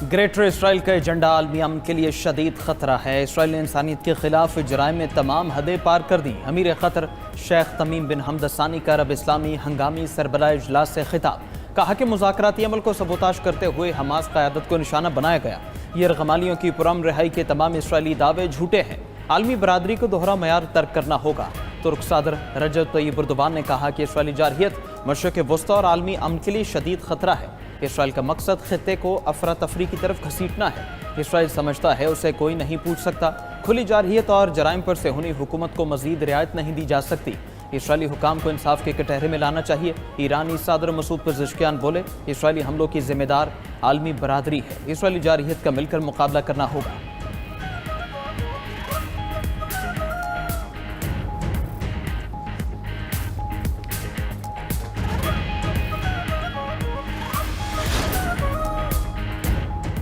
Greater Israel का agenda आलमी अमन के लिए शदीद खतरा है। इसराइल ने इंसानियत के खिलाफ जराइम में तमाम हदें पार कर दी। अमीर खतर शेख तमीम बिन हमद सानी का अरब इस्लामी हंगामी सरबराह इजलास से खिताब, कहा कि मुज़ाकराती अमल को सबूताश करते हुए हमास क़यादत को निशाना बनाया गया। यरगमालियों की पुरअमन रिहाई के तमाम इसराइली दावे झूठे हैं। आलमी बरादरी को दोहरा मयार तर्क करना होगा। तुर्क सदर रजब तय्यिब एर्दोगान ने कहा कि इसराइली जारहियत मशरिक़ वस्ता और आलमी अमन के लिए शदीद खतरा है। इसराइल का मकसद खित्ते को अफरा तफरी की तरफ घसीटना है। इसराइल समझता है उसे कोई नहीं पूछ सकता। खुली जारहियत और जराइम पर सेहूनी हुकूमत को मजीद रियायत नहीं दी जा सकती। इसराइली हुकाम को इंसाफ के कटहरे में लाना चाहिए। ईरानी सदर मसूद पज़ेश्कियान बोले, इसराइली हमलों की जिम्मेदार आलमी बरादरी है। इसराइली जारहियत का मिलकर मुकाबला करना होगा।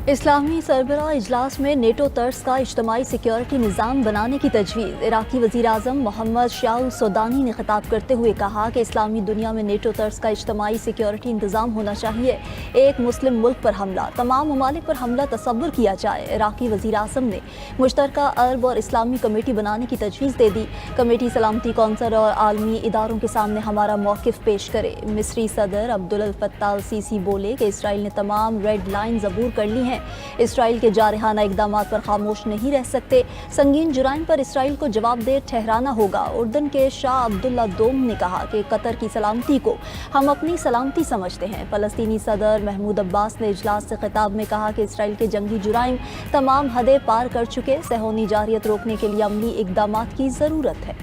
इस्लामी सरबराह इजलास में नेटो तर्ज का इज्तमाई सिक्योरिटी निज़ाम बनाने की तजवीज़। इराक़ी वज़ीर आज़म मोहम्मद शाउल सोदानी ने खिताब करते हुए कहा कि इस्लामी दुनिया में नेटो तर्ज का इज्तमाई सिक्योरिटी इंतज़ाम होना चाहिए। एक मुस्लिम मुल्क पर हमला, तमाम ममालिक पर हमला तसव्वुर किया जाए। इराक़ी वज़ीर आज़म ने मुश्तरका अरब और इस्लामी कमेटी बनाने की तजवीज़ दे दी। कमेटी सलामती कौंसिल और आलमी इदारों के सामने हमारा मौक़िफ़ पेश करे। मिस्री सदर अब्दुल फत्ताह अल सीसी बोले कि इसराइल ने तमाम रेड लाइन ज़बूर कर ली हैं। इसराइल के जारहाना इक़दामात पर खामोश नहीं रह सकते। संगीन जुराइम पर इसराइल को जवाबदेह ठहराना होगा। उर्दन के शाह अब्दुल्ला दोम ने कहा कि कतर की सलामती को हम अपनी सलामती समझते हैं। फ़लस्तीनी सदर महमूद अब्बास ने इजलास से खिताब में कहा कि इसराइल के जंगी जुराइम तमाम हदें पार कर चुके। सेहूनी जारहियत रोकने के लिए अमली इक़दामात की ज़रूरत है।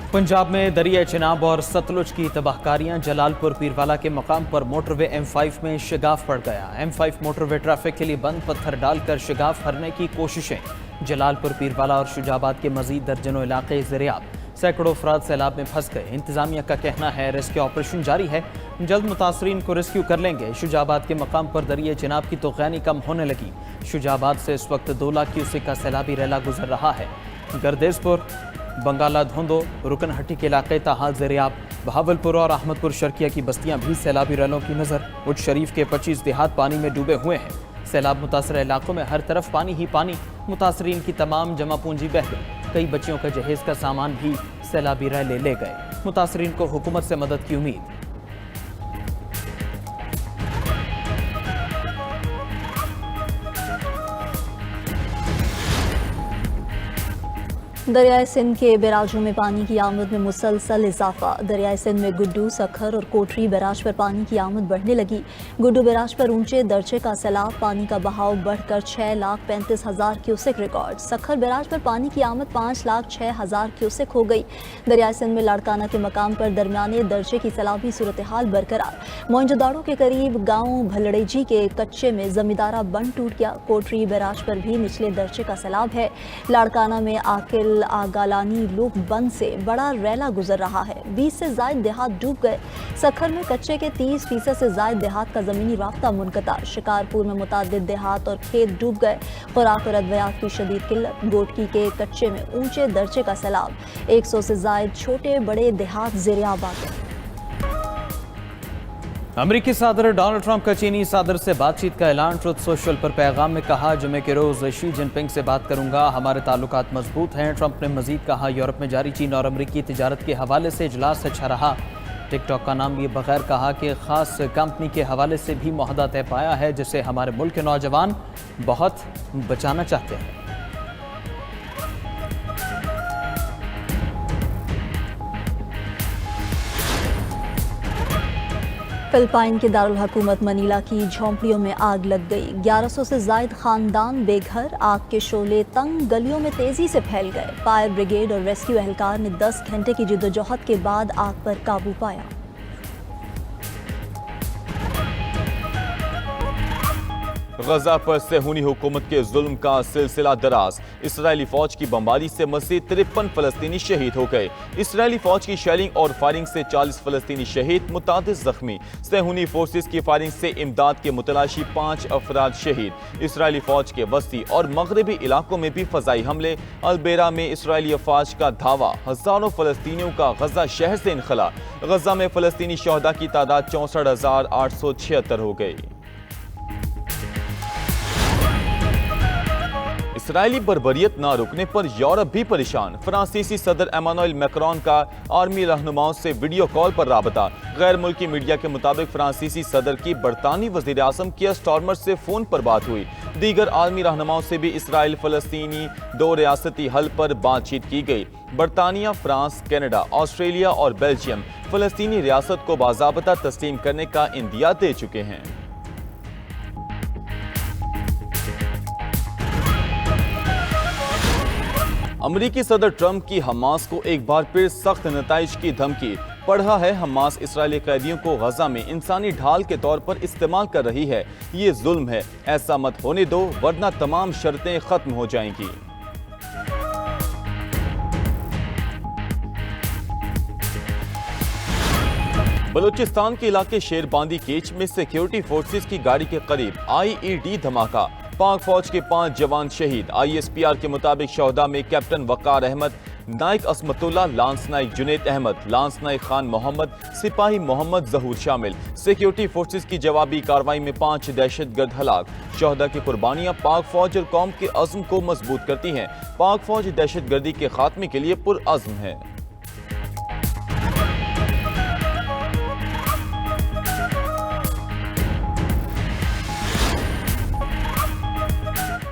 पंजाब में दरिया चिनाब और सतलुज की तबाहकारियां। जलालपुर पीरवाला के मकाम पर मोटरवे M5 में शिगाफ पड़ गया। M5 मोटरवे ट्रैफिक के लिए बंद, पत्थर डालकर शिगाफ भरने की कोशिशें। जलालपुर पीरवाला और शुजाबाद के मजीद दर्जनों इलाके ज़रियाब। सैकड़ों अफराद सैलाब में फंस गए। इंतजामिया का कहना है रेस्क्यू ऑपरेशन जारी है, जल्द मुतासरीन को रेस्क्यू कर लेंगे। शुजाबाद के मकाम पर दरिया चिनाब की तोग़यानी कम होने लगी। शुजाबाद से इस वक्त 2 लाख क्यूसेक का सैलाबी रैला गुजर रहा है। गर्देशपुर, बंगाला धोंदो, रुकनहट्टी के इलाके ताहाल ज़रियाब। बहावलपुर और अहमदपुर शर्किया की बस्तियां भी सैलाबी रैलों की नज़र। उच्च शरीफ के 25 देहात पानी में डूबे हुए हैं। सैलाब मुतासर इलाकों में हर तरफ पानी ही पानी। मुतासरीन की तमाम जमा पूंजी बह गई। कई बच्चियों का जहेज का सामान भी सैलाबी रैले ले गए। मुतासरीन को हुकूमत से मदद की उम्मीद। दरियाए सिंध के बैराजों में पानी की आमद में मुसलसल इजाफा। दरियाए सिंध में गुड्डू, सखर और कोटरी बैराज पर पानी की आमद बढ़ने लगी। गुड्डू बैराज पर ऊंचे दर्जे का सैलाब, पानी का बहाव बढ़कर 6,35,000 क्यूसेक रिकॉर्ड। सखर बैराज पर पानी की आमद 5,06,000 क्यूसेक हो गई। दरियाए सिंध में लाड़काना के मकाम पर दरमियाने दर्जे की सैलाबी सूरत हाल बरकरार। मोइंजोदाड़ो के करीब गाँव भलड़ेजी के कच्चे में जमींदारा बंद टूट गया। कोटरी बैराज पर भी निचले दर्जे का सैलाब है। लाड़काना में आकिल आगालानी लूप बंद से बड़ा रैला गुजर रहा है। 20 से ज़ायद देहात डूब गए। सखर में कच्चे के 30% से ज़ायद देहात का ज़मीनी राब्ता मुनक़ता। शिकारपुर में मुतादिद देहात और खेत डूब गए। खुराक और अद्वियात की शदीद किल्लत। गोटकी के कच्चे में ऊंचे दर्जे का सैलाब। 100 से ज़ायद छोटे बड़े देहात ज़ेर-ए-आब आ गए। अमेरिकी सदर डोनाल्ड ट्रंप का चीनी सदर से बातचीत का ऐलान। ट्रुथ सोशल पर पैगाम में कहा, जुमे के रोज़ शी जिनपिंग से बात करूंगा, हमारे ताल्लुकात मजबूत हैं। ट्रंप ने मजीद कहा, यूरोप में जारी चीन और अमेरिकी तिजारत के हवाले से इजलास अच्छा रहा। टिकटॉक का नाम लिए बगैर कहा कि ख़ास कंपनी के हवाले से भी मुआहदा तय पाया है, जिसे हमारे मुल्क के नौजवान बहुत बचाना चाहते हैं। फिलिपाइन के दारुल हुकूमत मनीला की झोंपड़ियों में आग लग गई। 1100 से ज़ायद खानदान बेघर। आग के शोले तंग गलियों में तेज़ी से फैल गए। फायर ब्रिगेड और रेस्क्यू एहलकार ने 10 घंटे की जद्दोजहद के बाद आग पर काबू पाया। غزہ پر صہیونی حکومت کے ظلم کا سلسلہ دراز، اسرائیلی فوج کی بمباری سے مزید 53 فلسطینی شہید ہو گئے۔ اسرائیلی فوج کی شیلنگ اور فائرنگ سے 40 فلسطینی شہید، متعدد زخمی۔ صہیونی فورسز کی فائرنگ سے امداد کے متلاشی 5 افراد شہید۔ اسرائیلی فوج کے وسطی اور مغربی علاقوں میں بھی فضائی حملے۔ البیرا میں اسرائیلی افواج کا دھاوا، ہزاروں فلسطینیوں کا غزہ شہر سے انخلا۔ غزہ میں فلسطینی شہداء کی تعداد 64,876 ہو گئی۔ اسرائیلی بربریت نہ رکنے پر یورپ بھی پریشان۔ فرانسیسی صدر ایمانوئل میکرون کا آرمی رہنماؤں سے ویڈیو کال پر رابطہ۔ غیر ملکی میڈیا کے مطابق فرانسیسی صدر کی برطانوی وزیر اعظم کیئر سٹارمر سے فون پر بات ہوئی۔ دیگر عالمی رہنماؤں سے بھی اسرائیل فلسطینی 2 ریاستی حل پر بات چیت کی گئی۔ برطانیہ، فرانس، کینیڈا، آسٹریلیا اور بیلجیم فلسطینی ریاست کو باضابطہ تسلیم کرنے کا عندیہ دے چکے ہیں۔ امریکی صدر ٹرمپ کی حماس کو ایک بار پھر سخت نتائج کی دھمکی۔ پڑھا ہے حماس اسرائیلی قیدیوں کو غزہ میں انسانی ڈھال کے طور پر استعمال کر رہی ہے۔ یہ ظلم ہے، ایسا مت ہونے دو ورنہ تمام شرطیں ختم ہو جائیں گی۔ بلوچستان کے علاقے شیر باندی کیچ میں سیکیورٹی فورسز کی گاڑی کے قریب IED دھماکہ، پاک فوج کے 5 جوان شہید۔ ISPR کے مطابق شہداء میں کیپٹن وقار احمد، نائک عصمت اللہ، لانس نائک جنید احمد، لانس نائک خان محمد، سپاہی محمد ظہور شامل۔ سیکیورٹی فورسز کی جوابی کارروائی میں 5 دہشت گرد ہلاک۔ شہداء کی قربانیاں پاک فوج اور قوم کے عزم کو مضبوط کرتی ہیں۔ پاک فوج دہشت گردی کے خاتمے کے لیے پرعزم ہے۔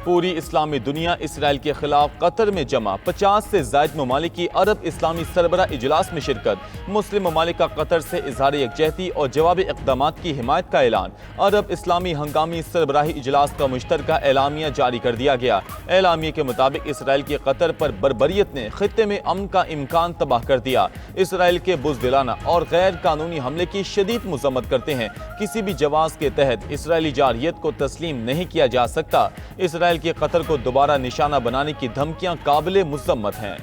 پوری اسلامی دنیا اسرائیل کے خلاف قطر میں جمع، 50 سے زائد ممالک کی عرب اسلامی سربراہ اجلاس میں شرکت۔ مسلم ممالک کا قطر سے اظہار یکجہتی اور جوابی اقدامات کی حمایت کا اعلان۔ عرب اسلامی ہنگامی سربراہی اجلاس کا مشترکہ اعلامیہ جاری کر دیا گیا۔ اعلامیے کے مطابق اسرائیل کے قطر پر بربریت نے خطے میں امن کا امکان تباہ کر دیا۔ اسرائیل کے بزدلانہ اور غیر قانونی حملے کی شدید مذمت کرتے ہیں۔ کسی بھی جواز کے تحت اسرائیلی جارحیت کو تسلیم نہیں کیا جا سکتا۔ اسرائیل کی قطر کو دوبارہ نشانہ بنانے کی دھمکیاں قابل مذمت ہیں۔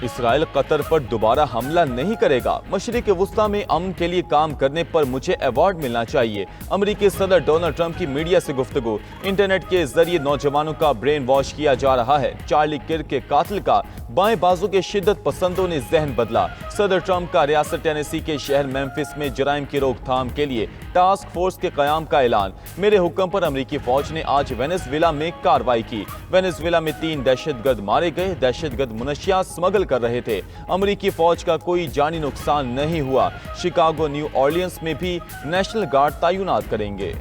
اسرائیل قطر پر دوبارہ حملہ نہیں کرے گا۔ مشرق وسطی میں امن کے لیے کام کرنے پر مجھے ایوارڈ ملنا چاہیے۔ امریکی صدر ڈونلڈ ٹرمپ کی میڈیا سے گفتگو۔ انٹرنیٹ کے ذریعے نوجوانوں کا برین واش کیا جا رہا ہے۔ چارلی کرک کے قاتل کا بائیں بازو کے شدت پسندوں نے ذہن بدلا۔ صدر ٹرمپ کا ریاست ٹینیسی کے شہر میمفس میں جرائم کی روک تھام کے لیے ٹاسک فورس کے قیام کا اعلان۔ میرے حکم پر امریکی فوج نے آج وینزویلا میں کارروائی کی۔ وینزویلا میں 3 دہشت گرد مارے گئے۔ دہشت گرد منشیات سمگل کر رہے تھے۔ امریکی فوج کا کوئی جانی نقصان نہیں ہوا۔ شکاگو، نیو اورلینز میں بھی نیشنل گارڈ تعینات کریں گے۔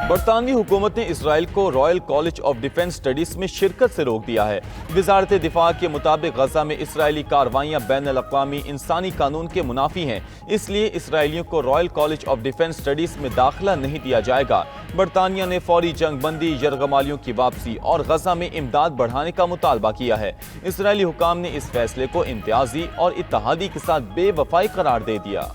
برطانوی حکومت نے اسرائیل کو Royal college of defence studies میں شرکت سے روک دیا ہے۔ وزارت دفاع کے مطابق غزہ میں اسرائیلی کارروائیاں بین الاقوامی انسانی قانون کے منافی ہیں، اس لیے اسرائیلیوں کو Royal college of defence studies میں داخلہ نہیں دیا جائے گا۔ برطانیہ نے فوری جنگ بندی، یرغمالیوں کی واپسی اور غزہ میں امداد بڑھانے کا مطالبہ کیا ہے۔ اسرائیلی حکام نے اس فیصلے کو امتیازی اور اتحادی کے ساتھ بے وفائی قرار دے دیا۔